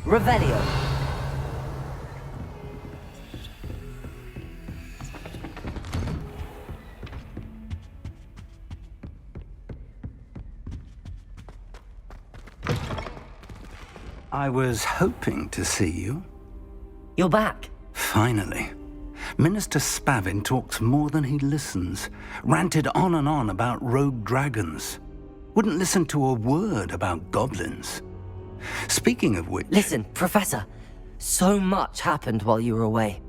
Revelio. I was hoping to see you. You're back. Finally. Minister Spavin talks more than he listens. Ranted on and on about rogue dragons. Wouldn't listen to a word about goblins. Speaking of which... Listen, Professor. So much happened while you were away.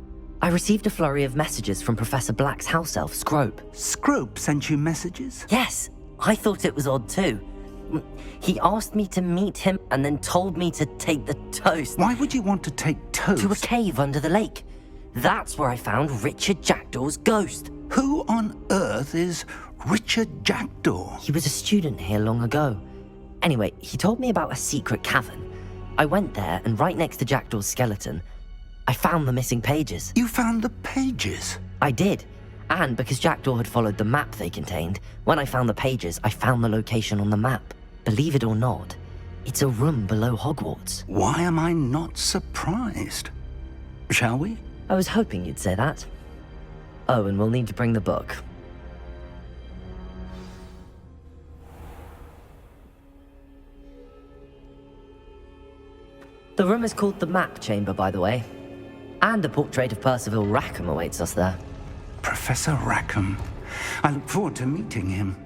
I received a flurry of messages from Professor Black's house elf, Scrope. Scrope sent you messages? Yes, I thought it was odd too. He asked me to meet him and then told me to take the toast. Why would you want to take toast? To a cave under the lake. That's where I found Richard Jackdaw's ghost. Who on earth is Richard Jackdaw? He was a student here long ago. Anyway, he told me about a secret cavern. I went there, and right next to Jackdaw's skeleton, I found the missing pages. You found the pages? I did. And because Jackdaw had followed the map they contained, when I found the pages, I found the location on the map. Believe it or not, it's a room below Hogwarts. Why am I not surprised? Shall we? I was hoping you'd say that. Oh, and we'll need to bring the book. The room is called the Map Chamber, by the way. And a portrait of Percival Rackham awaits us there. Professor Rackham. I look forward to meeting him.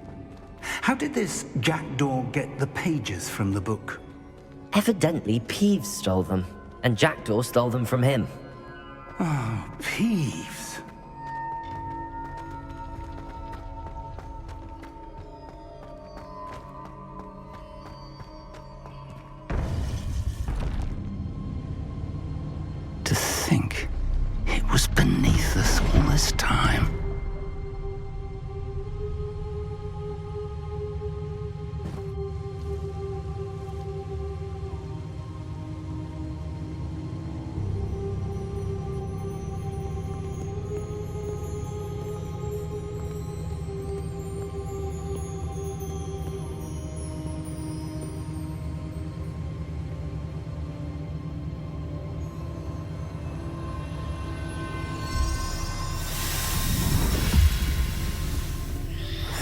How did this Jackdaw get the pages from the book? Evidently, Peeves stole them, and Jackdaw stole them from him. Oh, Peeves. To think it was beneath us all this time.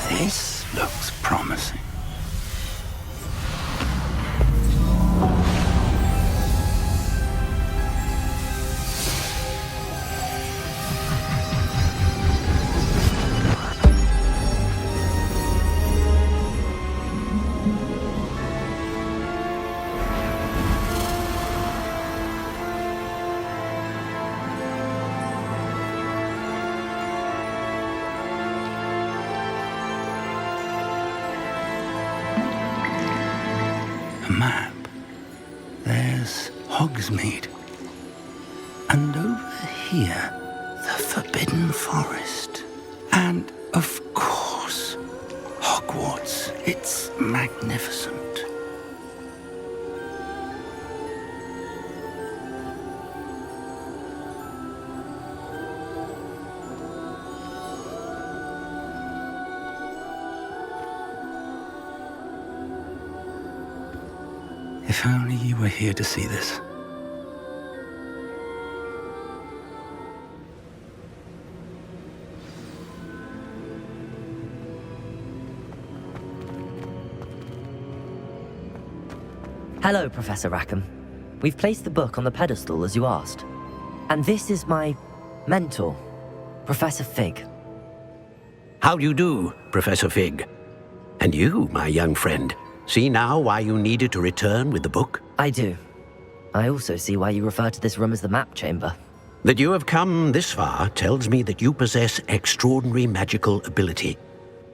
This looks promising. A map. There's Hogsmeade. And over here, the Forbidden Forest. And, of course, Hogwarts. It's magnificent. If only you were here to see this. Hello, Professor Rackham. We've placed the book on the pedestal as you asked. And this is my mentor, Professor Fig. How do you do, Professor Fig? And you, my young friend, see now why you needed to return with the book? I do. I also see why you refer to this room as the Map Chamber. That you have come this far tells me that you possess extraordinary magical ability,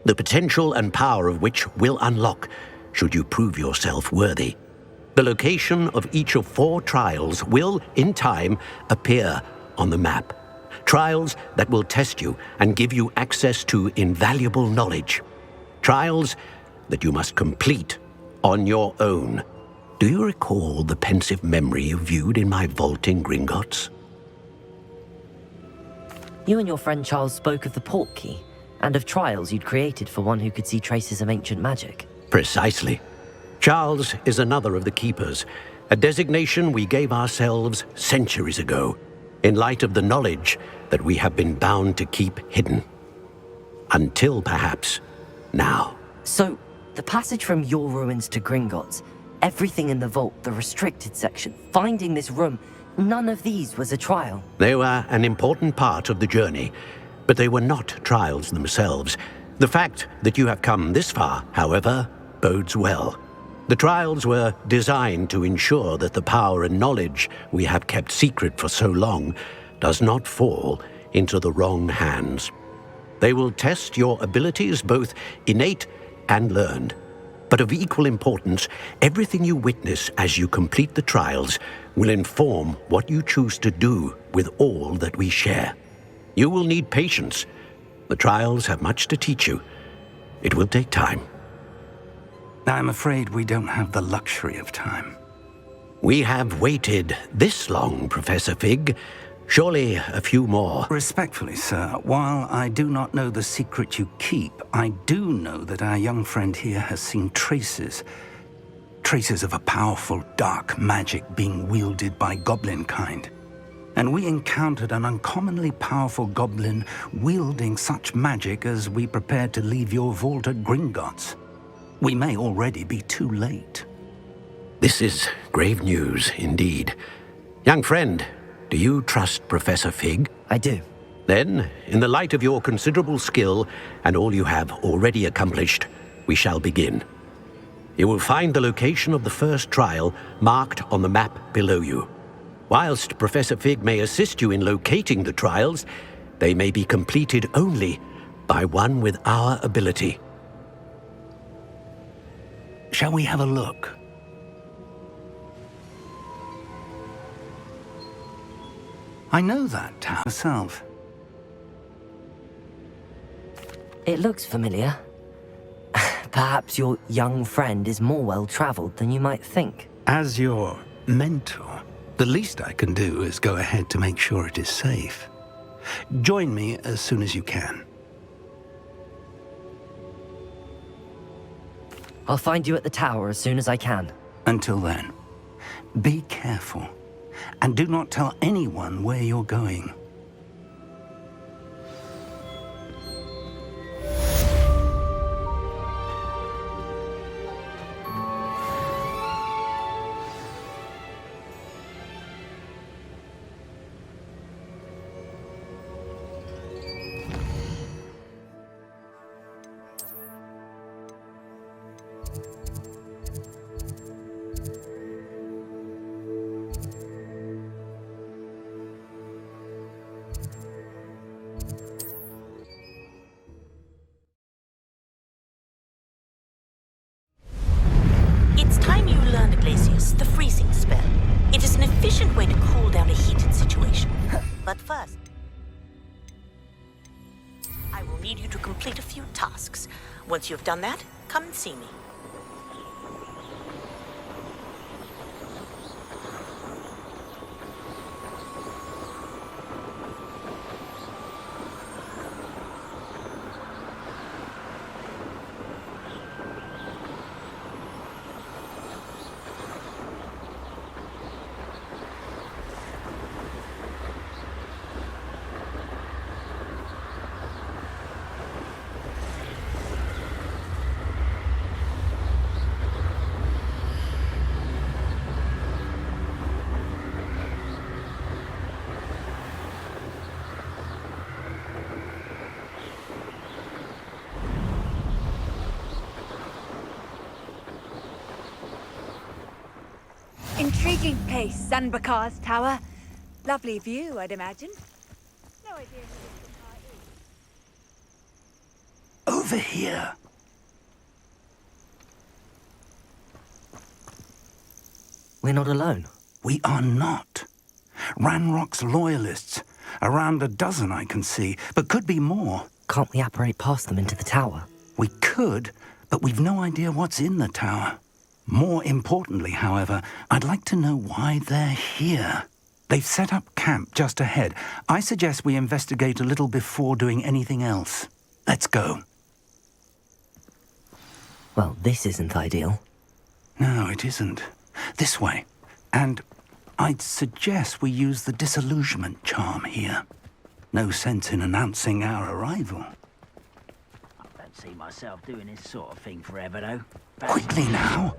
the potential and power of which will unlock should you prove yourself worthy. The location of each of 4 trials will, in time, appear on the map. Trials that will test you and give you access to invaluable knowledge. Trials that you must complete on your own. Do you recall the pensive memory you viewed in my vault in Gringotts? You and your friend Charles spoke of the Portkey, and of trials you'd created for one who could see traces of ancient magic. Precisely. Charles is another of the keepers, a designation we gave ourselves centuries ago, in light of the knowledge that we have been bound to keep hidden. Until perhaps now. So, the passage from your ruins to Gringotts, everything in the vault, the restricted section, finding this room, none of these was a trial. They were an important part of the journey, but they were not trials themselves. The fact that you have come this far, however, bodes well. The trials were designed to ensure that the power and knowledge we have kept secret for so long does not fall into the wrong hands. They will test your abilities, both innate and learned. But of equal importance, everything you witness as you complete the trials will inform what you choose to do with all that we share. You will need patience. The trials have much to teach you. It will take time. I'm afraid we don't have the luxury of time. We have waited this long, Professor Fig. Surely a few more. Respectfully, sir, while I do not know the secret you keep, I do know that our young friend here has seen traces of a powerful dark magic being wielded by goblin kind. And we encountered an uncommonly powerful goblin wielding such magic as we prepared to leave your vault at Gringotts. We may already be too late. This is grave news indeed. Young friend, do you trust Professor Fig? I do. Then, in the light of your considerable skill and all you have already accomplished, we shall begin. You will find the location of the first trial marked on the map below you. Whilst Professor Fig may assist you in locating the trials, they may be completed only by one with our ability. Shall we have a look? I know that tower myself. It looks familiar. Perhaps your young friend is more well-traveled than you might think. As your mentor, the least I can do is go ahead to make sure it is safe. Join me as soon as you can. I'll find you at the tower as soon as I can. Until then, be careful, and do not tell anyone where you're going. It's time you learned, Glacius, the freezing spell. It is an efficient way to cool down a heated situation. But first, I will need you to complete a few tasks. Once you've done that, come and see me. Intriguing place, Zanbakar's tower. Lovely view, I'd imagine. No idea who this Zanbakar is. Over here. We're not alone. We are not. Ranrock's loyalists. Around a dozen I can see, but could be more. Can't we apparate past them into the tower? We could, but we've no idea what's in the tower. More importantly, however, I'd like to know why they're here. They've set up camp just ahead. I suggest we investigate a little before doing anything else. Let's go. Well, this isn't ideal. No, it isn't. This way. And I'd suggest we use the disillusionment charm here. No sense in announcing our arrival. I don't see myself doing this sort of thing forever, though. Quickly now.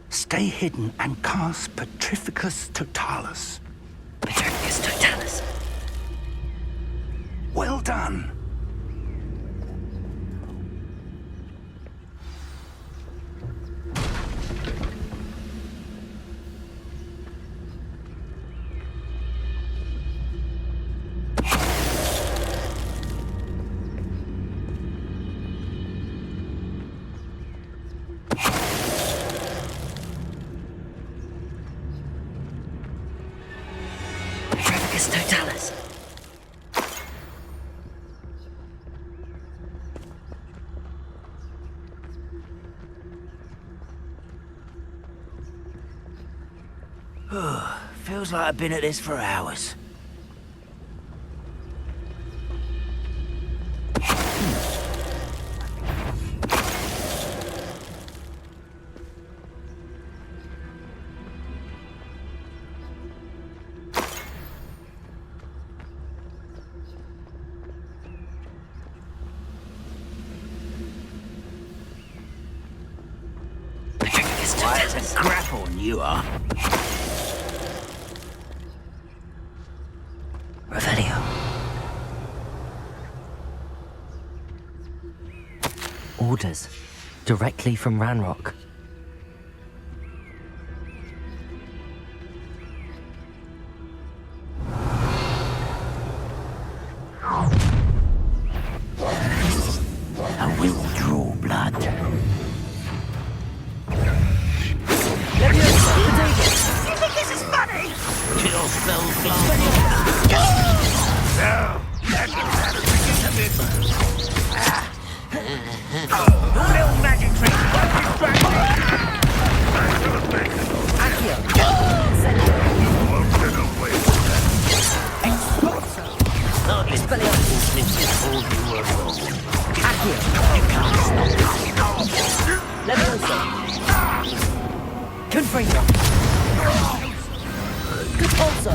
Stay hidden and cast Petrificus Totalis. Petrificus Totalis. Well done. Petrificus Totalis. Feels like I've been at this for hours. Petrificus Why, it's Totalis. a grapple and you are. Revelio. Orders. Directly from Ranrock. I will draw blood. Kill spell fly. Little magic trick. Confringo. Compulso.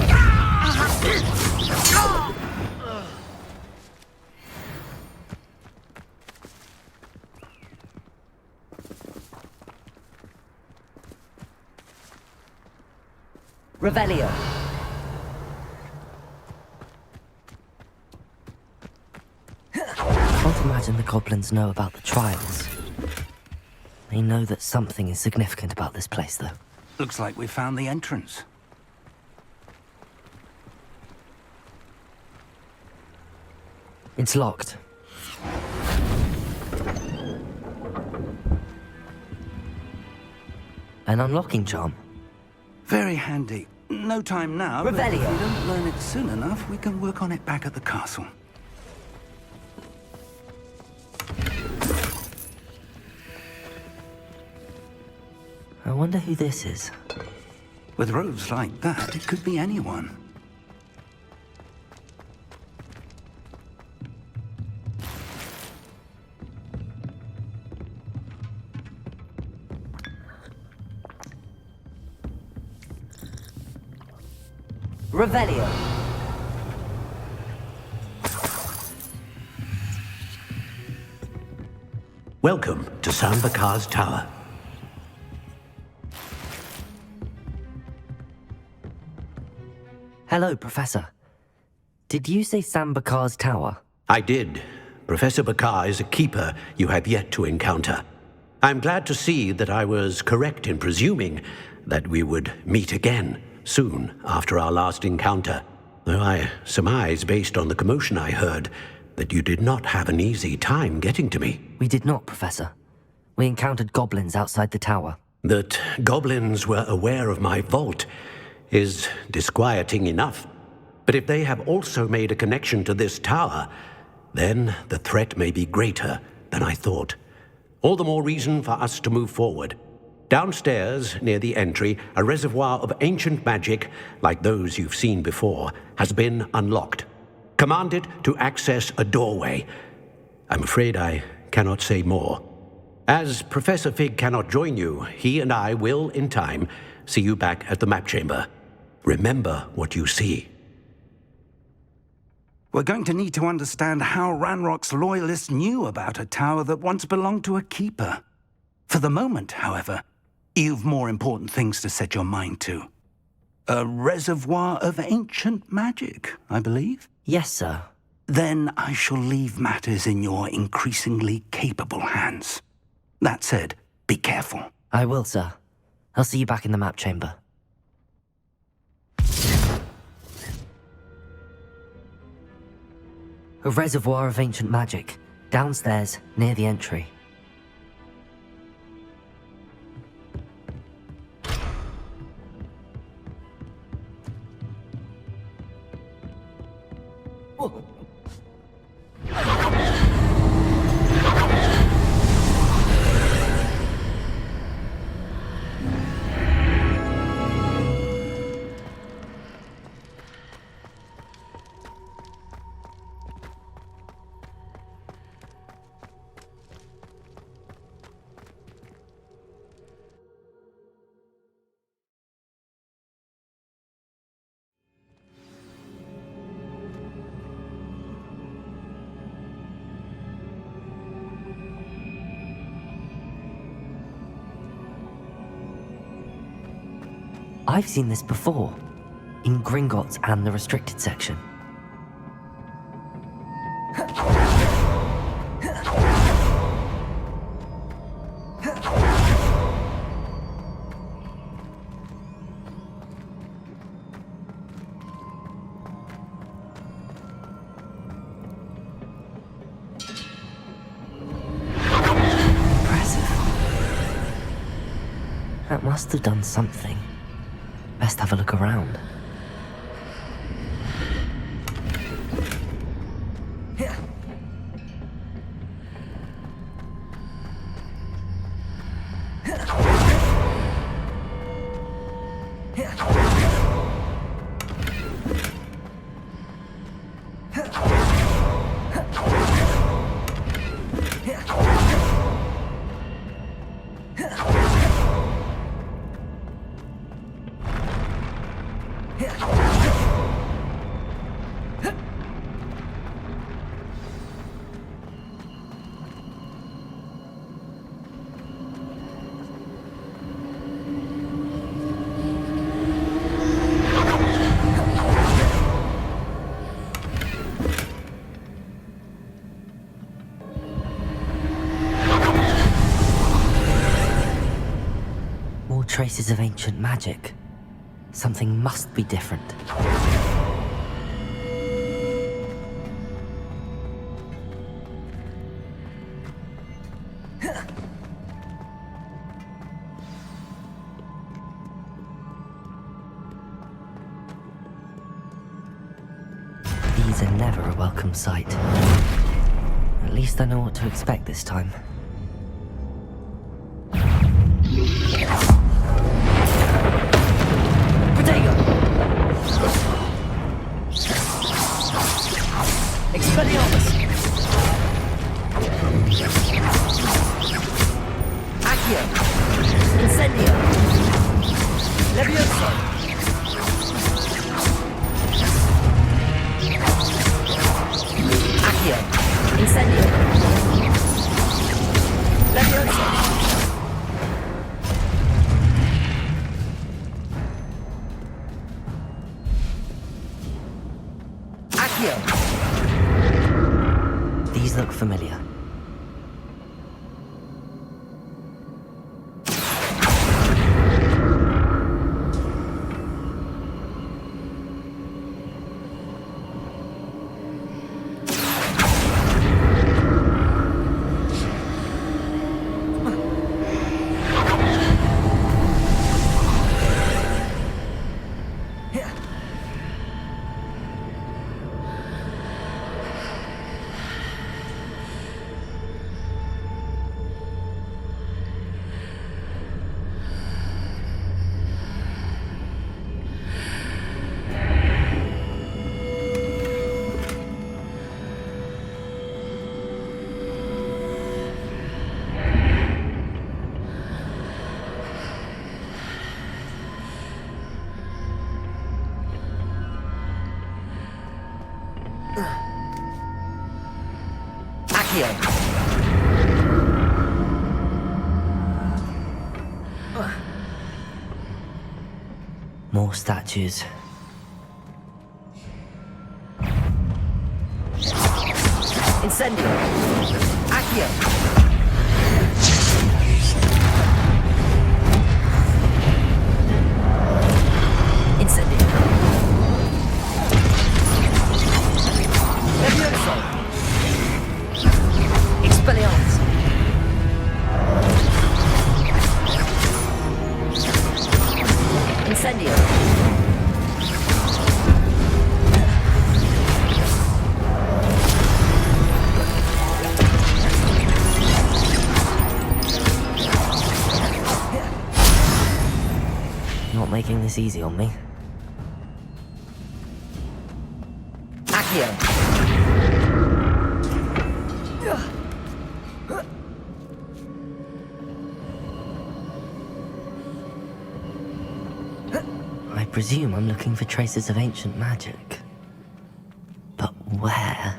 Revelio. I can't imagine the goblins know about the trials. They know that something is significant about this place, though. Looks like we found the entrance. It's locked. An unlocking charm. Very handy. No time now, but if Revelio. we don't learn it soon enough, we can work on it back at the castle. I wonder who this is. With robes like that, it could be anyone. Revelio. Welcome to Sambakar's Tower. Hello, Professor. Did you say Sambakar's Tower? I did. Professor Bakar is a keeper you have yet to encounter. I'm glad to see that I was correct in presuming that we would meet again soon after our last encounter, though I surmise, based on the commotion I heard, that you did not have an easy time getting to me. We did not, Professor. We encountered goblins outside the tower. That goblins were aware of my vault is disquieting enough. But if they have also made a connection to this tower, then the threat may be greater than I thought. All the more reason for us to move forward. Downstairs, near the entry, a reservoir of ancient magic, like those you've seen before, has been unlocked. Commanded to access a doorway. I'm afraid I cannot say more. As Professor Fig cannot join you, he and I will, in time, see you back at the map chamber. Remember what you see. We're going to need to understand how Ranrock's loyalists knew about a tower that once belonged to a keeper. For the moment, however, you've more important things to set your mind to. A reservoir of ancient magic, I believe? Yes, sir. Then I shall leave matters in your increasingly capable hands. That said, be careful. I will, sir. I'll see you back in the map chamber. A reservoir of ancient magic, downstairs, near the entry. I've seen this before, in Gringotts and the restricted section. Impressive. That must have done something. Best have a look around. Traces of ancient magic. Something must be different. These are never a welcome sight. At least I know what to expect this time. Expelliarmus! Accio! Incendio! Levioso! Accio! Incendio! Levioso! Accio! These look familiar. Accio! More statues. Incendio! Accio! Incendio! Levioso! Expelliarmus! Incendio! Not making this easy on me. Accio! I presume I'm looking for traces of ancient magic. But where?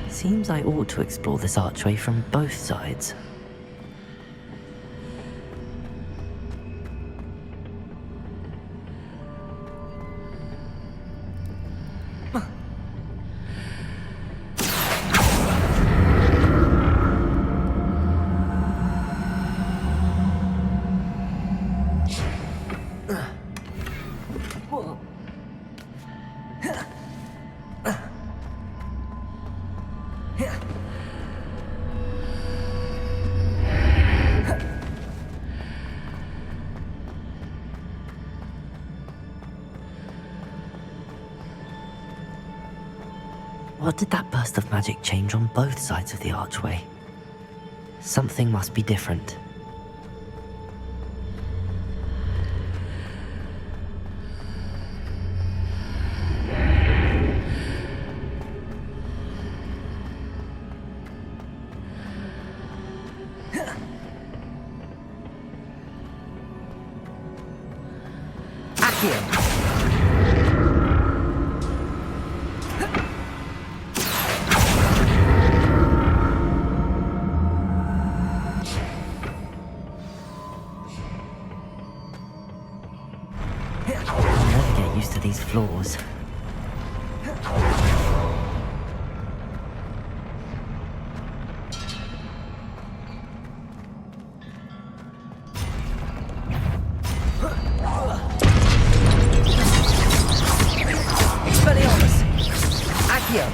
Seems I ought to explore this archway from both sides. What did that burst of magic change on both sides of the archway? Something must be different. Accio! These floors. Expelliarmus! Accio!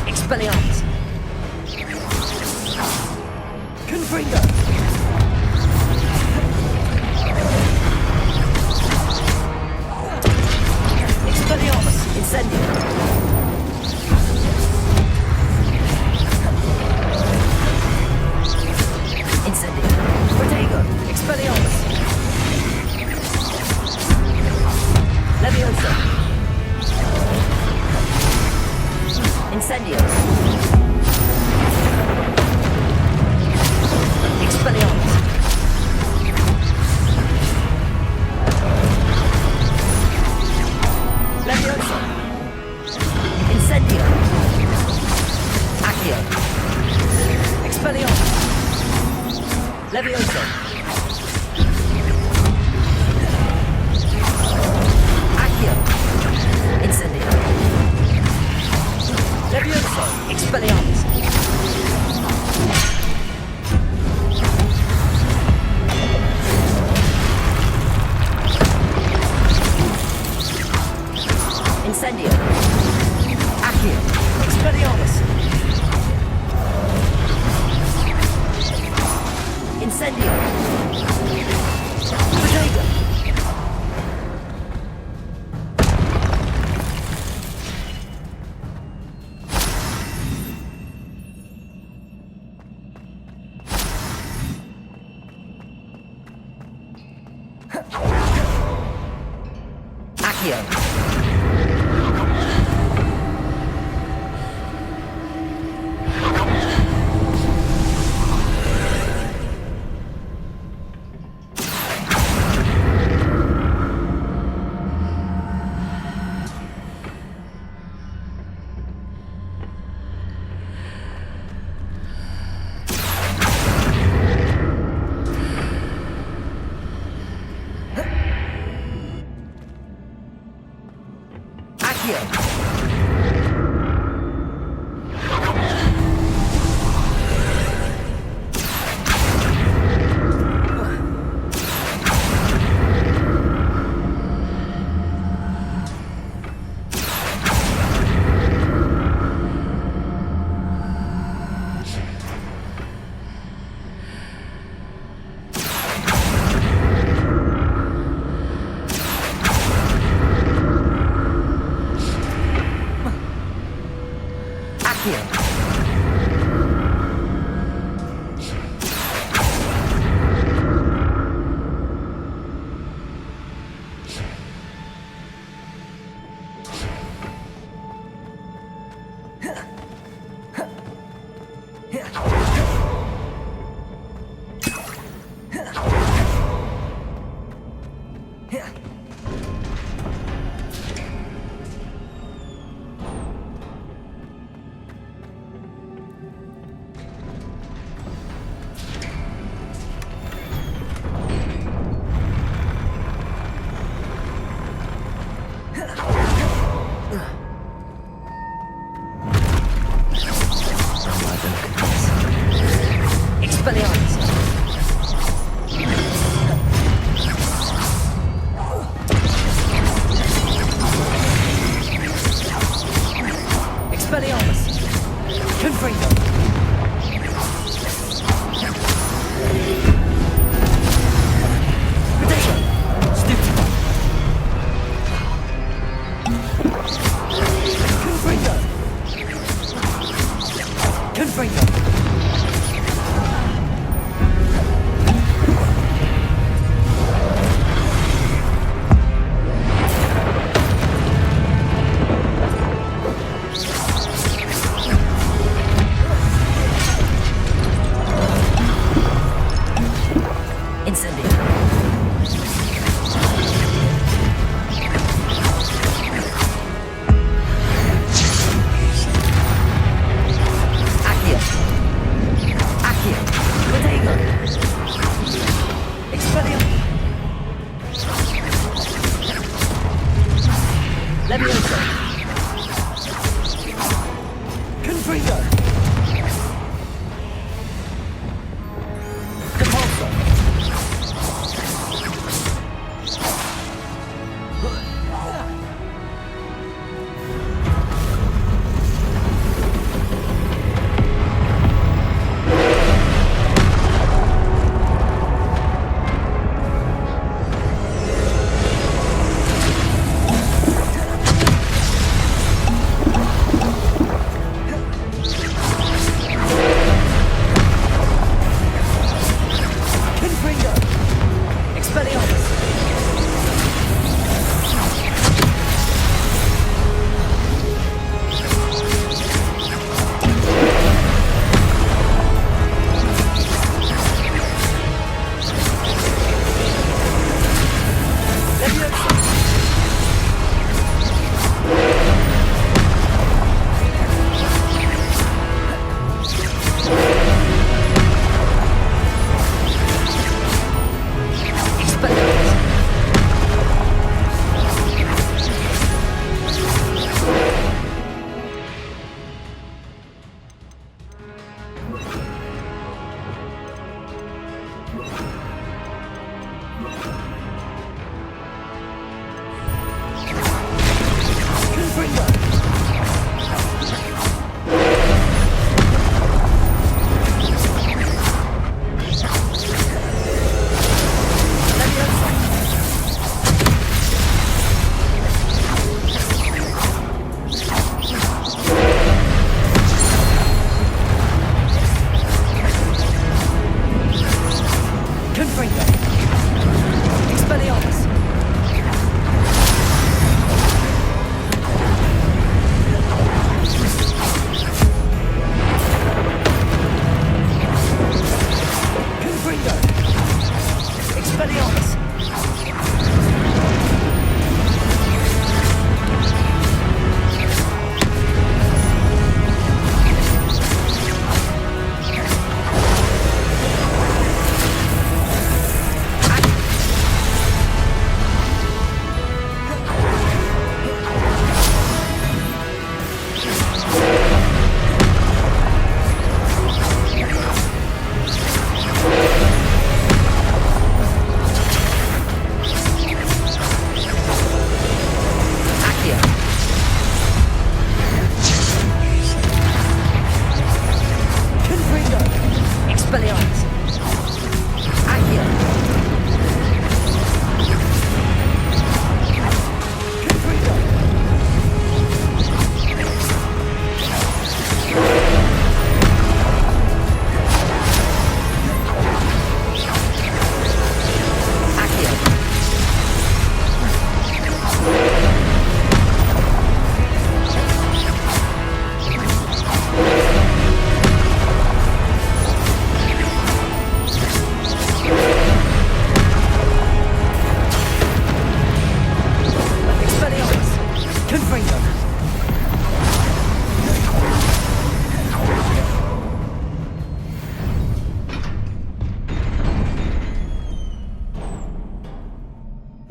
Expelliarmus! Confringo! Expelliarmus! Incendio! Incendio! Protego! Expelliarmus! Levioso! Incendio! Expelliarmus! Levioso! Incendio! Accio! Expelliarmus! Levioso! Accio! Incendio! Levioso! Incendio. Accio. Expelliarmus. Incendio. Protego. Accio.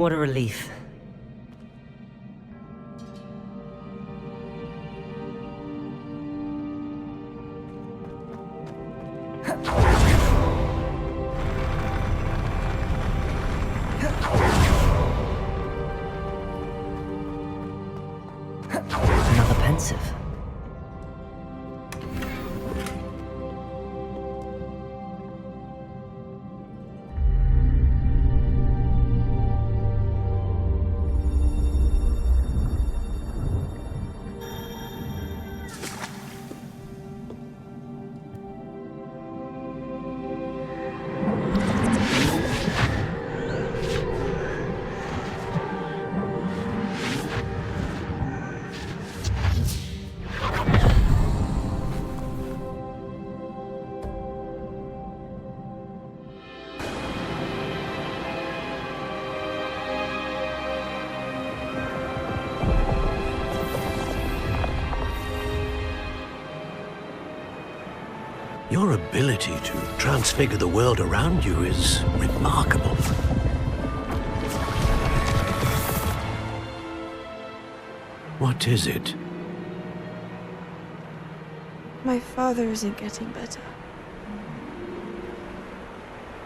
what a relief. Another pensive. Your ability to transfigure the world around you is remarkable. What is it? My father isn't getting better.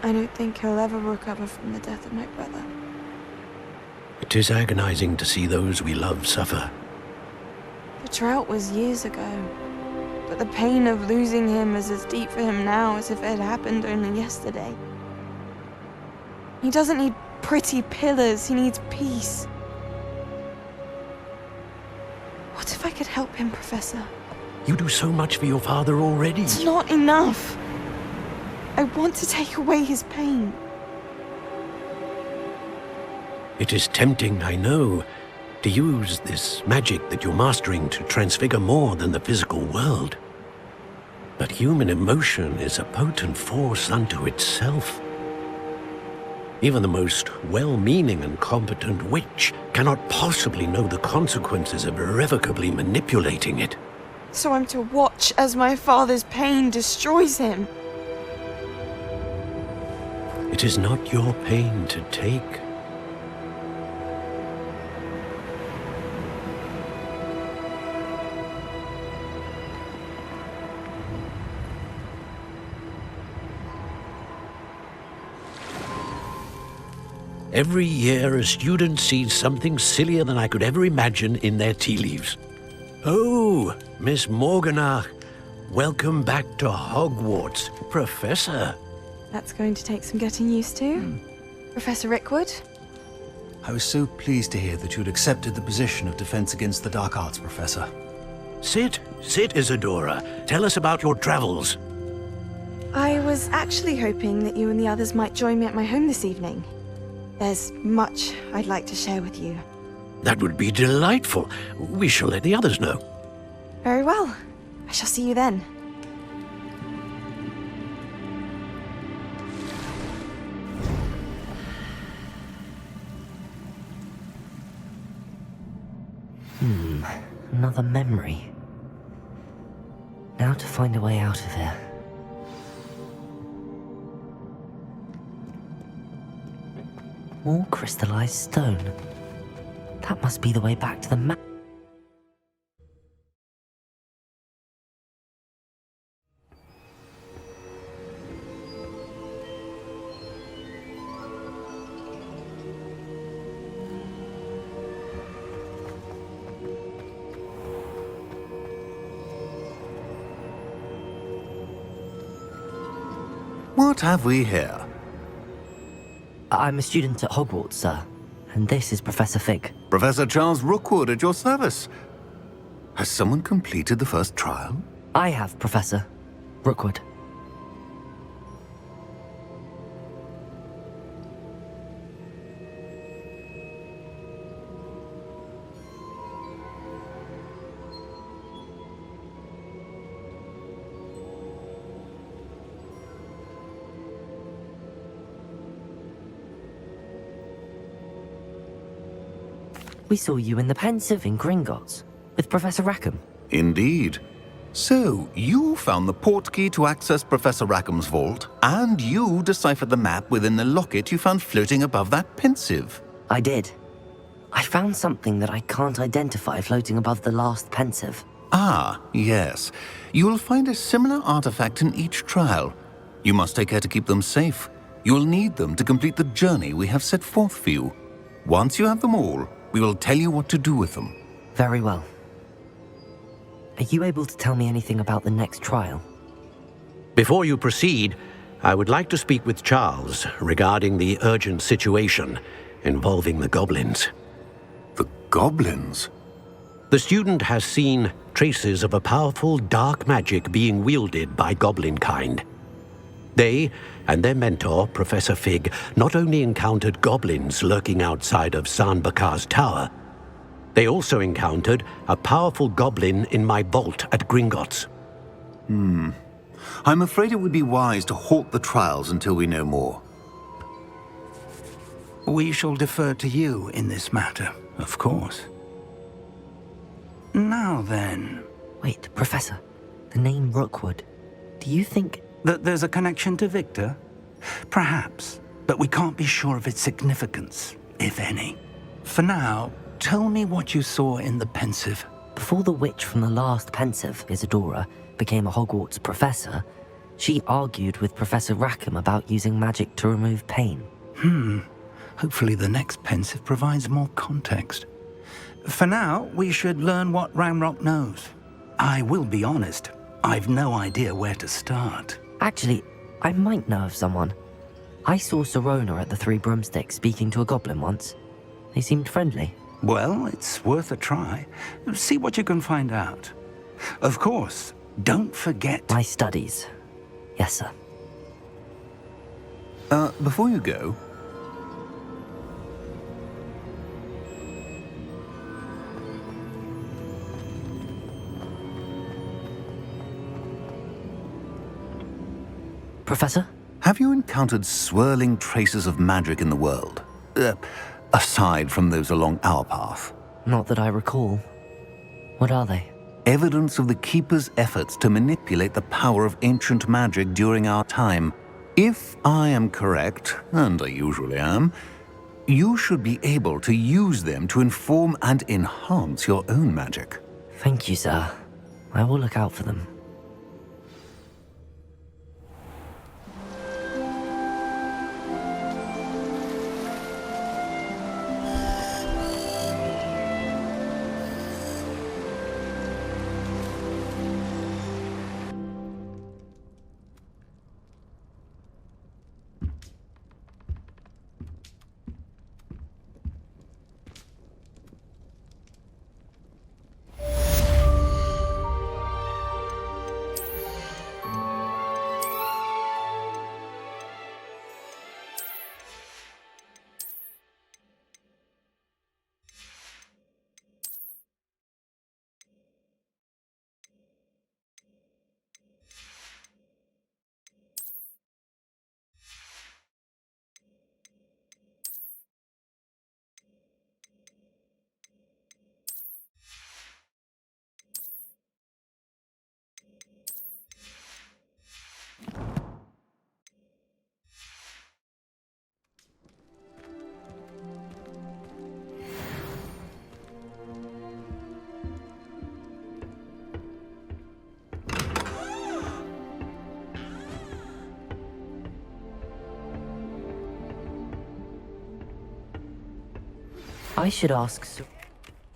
I don't think he'll ever recover from the death of my brother. It is agonizing to see those we love suffer. The drought was years ago, but the pain of losing him is as deep for him now as if it had happened only yesterday. He doesn't need pretty pillars, he needs peace. What if I could help him, Professor? You do so much for your father already. It's not enough. I want to take away his pain. It is tempting, I know, to use this magic that you're mastering to transfigure more than the physical world. But human emotion is a potent force unto itself. Even the most well-meaning and competent witch cannot possibly know the consequences of irrevocably manipulating it. So I'm to watch as my father's pain destroys him. It is not your pain to take. Every year, a student sees something sillier than I could ever imagine in their tea leaves. Oh, Miss Morganach, welcome back to Hogwarts, Professor. That's going to take some getting used to. Professor Rickwood? I was so pleased to hear that you had accepted the position of Defense Against the Dark Arts, Professor. Sit, Isadora. Tell us about your travels. I was actually hoping that you and the others might join me at my home this evening. There's much I'd like to share with you. That would be delightful. We shall let the others know. Very well. I shall see you then. Another memory. Now to find a way out of here. More crystallized stone. That must be the way back to the map. What have we here? I'm a student at Hogwarts, sir. And this is Professor Fig. Professor Charles Rookwood at your service. Has someone completed the first trial? I have, Professor Rookwood. We saw you in the Pensive in Gringotts, with Professor Rackham. Indeed. So, you found the portkey to access Professor Rackham's vault, and you deciphered the map within the locket you found floating above that Pensive. I did. I found something that I can't identify floating above the last pensive. Ah, yes. You will find a similar artifact in each trial. You must take care to keep them safe. You will need them to complete the journey we have set forth for you. Once you have them all, we will tell you what to do with them. Very well. Are you able to tell me anything about the next trial? Before you proceed, I would like to speak with Charles regarding the urgent situation involving the goblins. The goblins? The student has seen traces of a powerful dark magic being wielded by goblin kind. They and their mentor, Professor Fig, not only encountered goblins lurking outside of Sanbakar's tower, they also encountered a powerful goblin in my vault at Gringotts. I'm afraid it would be wise to halt the trials until we know more. We shall defer to you in this matter, of course. Now then... Wait, Professor. The name Rookwood. Do you think... that there's a connection to Victor? Perhaps, but we can't be sure of its significance, if any. For now, tell me what you saw in the pensive. Before the witch from the last pensive, Isadora, became a Hogwarts professor, she argued with Professor Rackham about using magic to remove pain. Hopefully the next pensive provides more context. For now, we should learn what Ramrock knows. I will be honest, I've no idea where to start. Actually, I might know of someone. I saw Sirona at the Three Broomsticks speaking to a goblin once. They seemed friendly. Well, it's worth a try. See what you can find out. Of course, don't forget... My studies. Yes, sir. Before you go... Professor? Have you encountered swirling traces of magic in the world? Aside from those along our path? Not that I recall. What are they? Evidence of the Keeper's efforts to manipulate the power of ancient magic during our time. If I am correct, and I usually am, you should be able to use them to inform and enhance your own magic. Thank you, sir. I will look out for them. I should ask...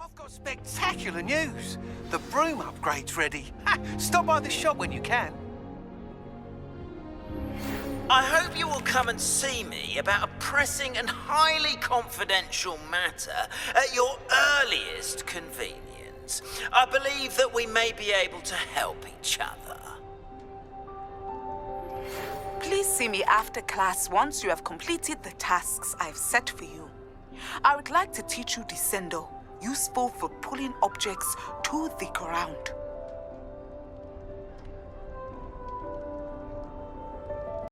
I've got spectacular news! The broom upgrade's ready. Stop by the shop when you can. I hope you will come and see me about a pressing and highly confidential matter at your earliest convenience. I believe that we may be able to help each other. Please see me after class once you have completed the tasks I've set for you. I would like to teach you Descendo, useful for pulling objects to the ground.